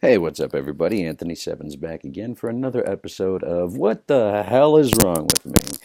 Hey, what's up, everybody? Anthony Sevins back again for another episode of What the Hell is Wrong with Me?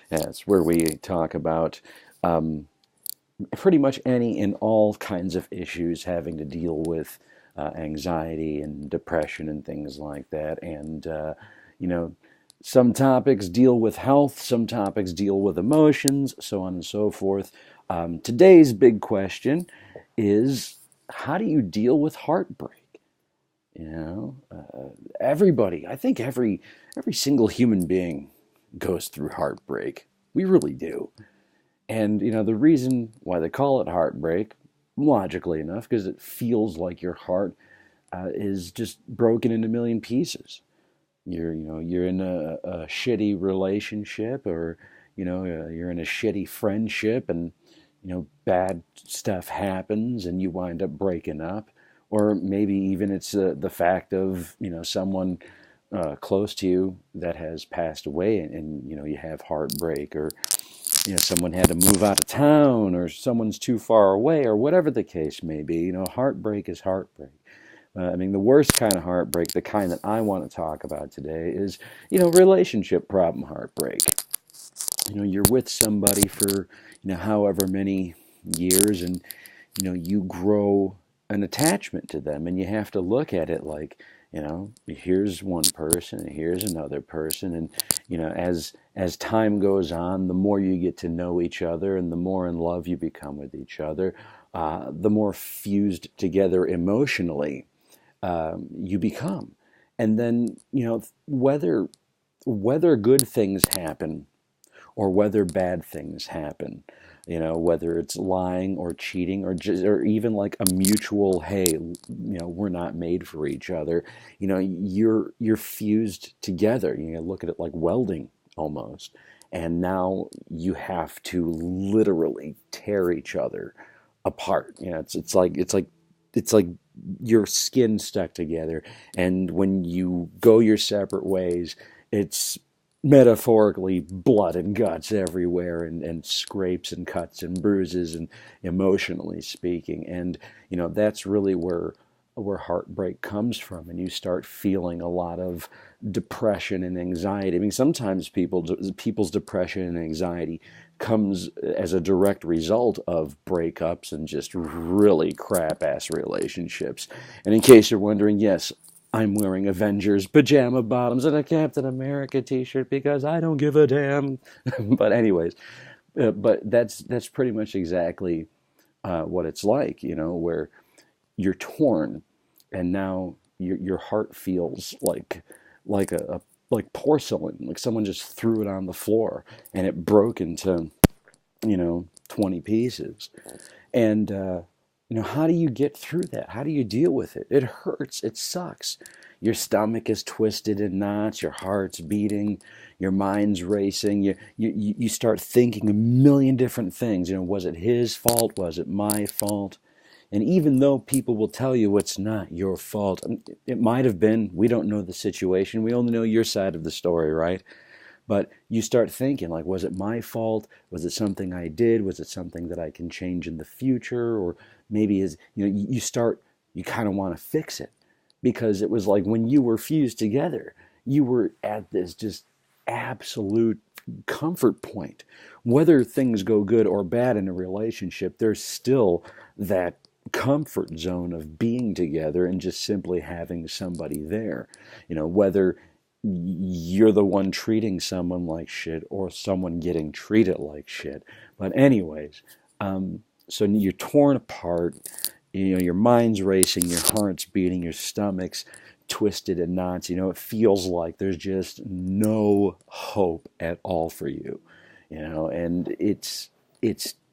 That's where we talk about um, pretty much any and all kinds of issues having to deal with anxiety and depression and things like that. You know, some topics deal with health, some topics deal with emotions, so on and so forth. Today's big question is, how do you deal with heartbreak? Everybody, I think every single human being goes through heartbreak. We really do. And the reason why they call it heartbreak, logically enough, because it feels like your heart is just broken into a million pieces. You're in a shitty relationship, or you're in a shitty friendship, and bad stuff happens, and you wind up breaking up. Or maybe even it's the fact of someone close to you that has passed away, and you have heartbreak, or someone had to move out of town, or someone's too far away, or whatever the case may be. Heartbreak is heartbreak. I mean, the worst kind of heartbreak, the kind that I want to talk about today, is relationship problem heartbreak. You're with somebody for however many years, and you grow an attachment to them, and you have to look at it like, here's one person and here's another person, and as time goes on, the more you get to know each other and the more in love you become with each other, the more fused together emotionally you become. And then whether good things happen or whether bad things happen, whether it's lying or cheating, or even like a mutual, hey, we're not made for each other. You're fused together. You look at it like welding almost, and now you have to literally tear each other apart. It's like your skin stuck together, and when you go your separate ways, it's metaphorically blood and guts everywhere, and scrapes and cuts and bruises, and emotionally speaking. And that's really where heartbreak comes from, and you start feeling a lot of depression and anxiety. I mean, sometimes people's depression and anxiety comes as a direct result of breakups and just really crap ass relationships. And in case you're wondering, yes, I'm wearing Avengers pajama bottoms and a Captain America t-shirt because I don't give a damn. But anyways, but that's pretty much exactly what it's like, where you're torn, and now your heart feels like like porcelain, like someone just threw it on the floor and it broke into 20 pieces. And how do you get through that? How do you deal with it? It hurts. It sucks. Your stomach is twisted in knots. Your heart's beating. Your mind's racing. You start thinking a million different things. Was it his fault? Was it my fault? And even though people will tell you it's not your fault, it might have been. We don't know the situation. We only know your side of the story, right? But you start thinking, like, was it my fault? Was it something I did? Was it something that I can change in the future? Or maybe you kind of want to fix it, because it was like when you were fused together, you were at this just absolute comfort point. Whether things go good or bad in a relationship, there's still that comfort zone of being together and just simply having somebody there. Whether you're the one treating someone like shit or someone getting treated like shit. But anyways, so you're torn apart. Your mind's racing, your heart's beating, your stomach's twisted in knots. It feels like there's just no hope at all for you. And it's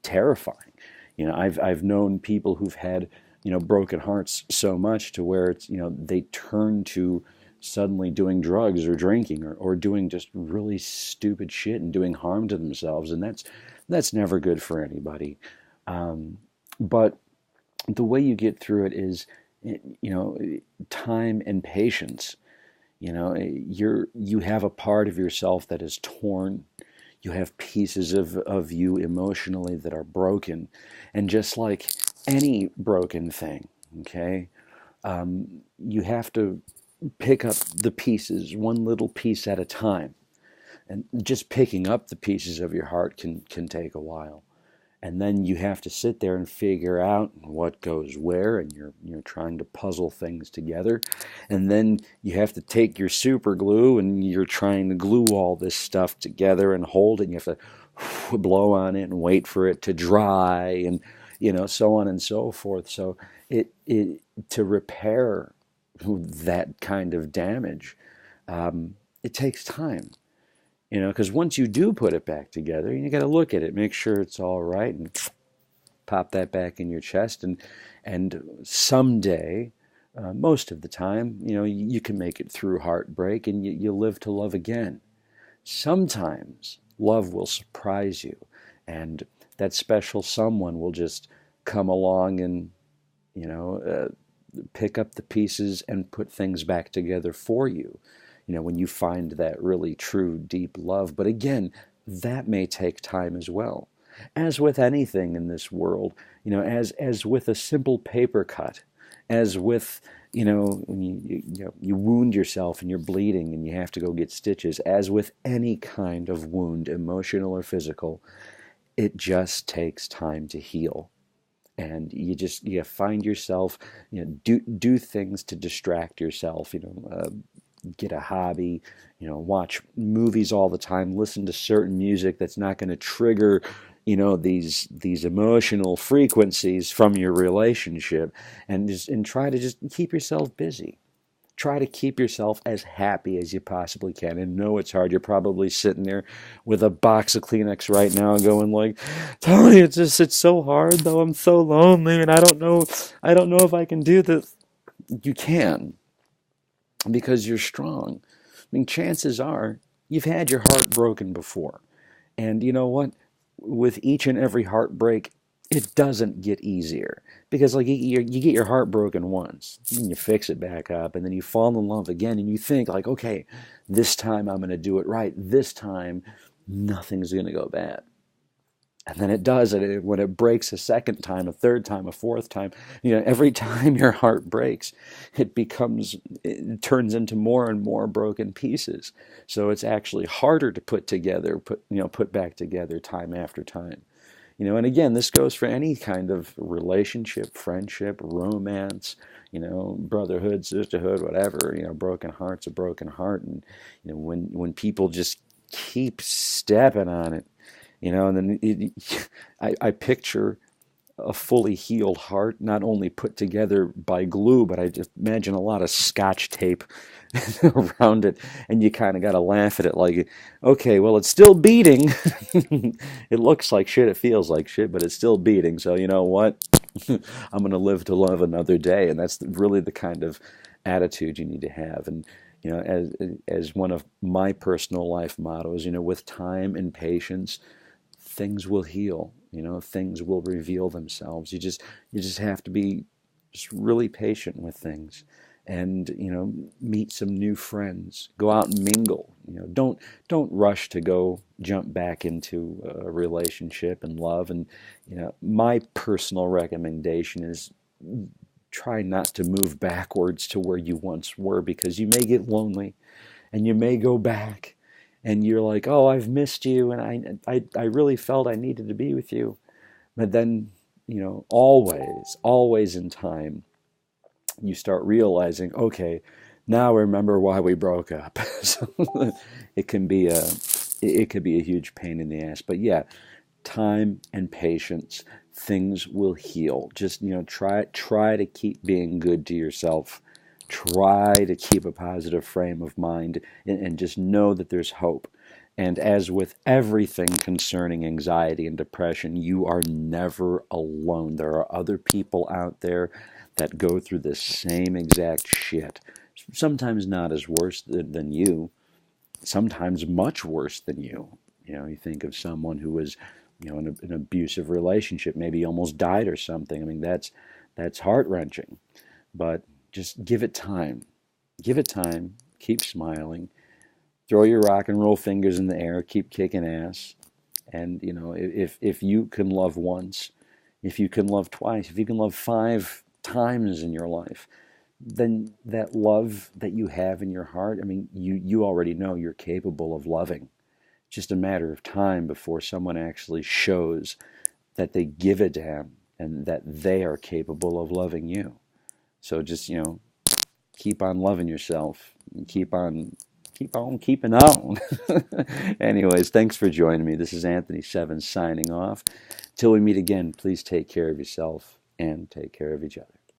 terrifying. I've known people who've had broken hearts so much to where it's they turn to suddenly doing drugs or drinking, or doing just really stupid shit and doing harm to themselves, and that's never good for anybody. But the way you get through it is time and patience. You have a part of yourself that is torn. You have pieces of you emotionally that are broken, and just like any broken thing, okay, You have to pick up the pieces, one little piece at a time. And just picking up the pieces of your heart can take a while. And then you have to sit there and figure out what goes where, and you're trying to puzzle things together. And then you have to take your super glue and you're trying to glue all this stuff together and hold it, and you have to blow on it and wait for it to dry, and so on and so forth. So it to repair that kind of damage, it takes time. Because once you do put it back together, you got to look at it, make sure it's all right, and pop that back in your chest. And someday, most of the time, you can make it through heartbreak, and you live to love again. Sometimes love will surprise you, and that special someone will just come along and pick up the pieces and put things back together for you. When you find that really true, deep love. But again, that may take time as well. As with anything in this world, as with a simple paper cut, as with, when you wound yourself and you're bleeding and you have to go get stitches, as with any kind of wound, emotional or physical, it just takes time to heal. And you find yourself, do things to distract yourself, get a hobby, watch movies all the time, listen to certain music that's not going to trigger, these emotional frequencies from your relationship, and try to just keep yourself busy. Try to keep yourself as happy as you possibly can. And know it's hard. You're probably sitting there with a box of Kleenex right now going like, Tony, it's so hard though. I'm so lonely and I don't know if I can do this. You can, because you're strong. I mean, chances are you've had your heart broken before. And you know what? With each and every heartbreak, it doesn't get easier. Because like you get your heart broken once, and you fix it back up, and then you fall in love again, and you think like, okay, this time I'm going to do it right. This time, nothing's going to go bad. And then it does. And when it breaks a second time, a third time, a fourth time, every time your heart breaks, it turns into more and more broken pieces. So it's actually harder to put back together time after time. And again, this goes for any kind of relationship, friendship, romance, brotherhood, sisterhood, whatever. Broken heart's a broken heart. And, when people just keep stepping on it, and then I picture a fully healed heart, not only put together by glue, but I just imagine a lot of scotch tape around it, and you kind of got to laugh at it like, okay, well, it's still beating. It looks like shit, it feels like shit, but it's still beating, so you know what? I'm going to live to love another day, and that's really the kind of attitude you need to have. And as one of my personal life mottos, with time and patience, things will heal. Things will reveal themselves. You just have to be just really patient with things, and meet some new friends. Go out and mingle. Don't rush to go jump back into a relationship and love. And my personal recommendation is try not to move backwards to where you once were, because you may get lonely, and you may go back. And you're like, oh, I've missed you, and I really felt I needed to be with you. But then, always in time, you start realizing, okay, now I remember why we broke up. So it could be a huge pain in the ass. But yeah, time and patience, things will heal. Just try to keep being good to yourself. Try to keep a positive frame of mind, and just know that there's hope. And as with everything concerning anxiety and depression, you are never alone. There are other people out there that go through the same exact shit. Sometimes not as worse than you, sometimes much worse than you. You think of someone who was, in an abusive relationship, maybe almost died or something. I mean, that's heart-wrenching. But just give it time. Give it time. Keep smiling. Throw your rock and roll fingers in the air. Keep kicking ass. And, if you can love once, if you can love twice, if you can love 5 times in your life, then that love that you have in your heart, I mean, you already know you're capable of loving. Just a matter of time before someone actually shows that they give a damn and that they are capable of loving you. So just, keep on loving yourself and keep on keeping on. Anyways, thanks for joining me. This is Anthony Sevins signing off. Till we meet again, please take care of yourself and take care of each other.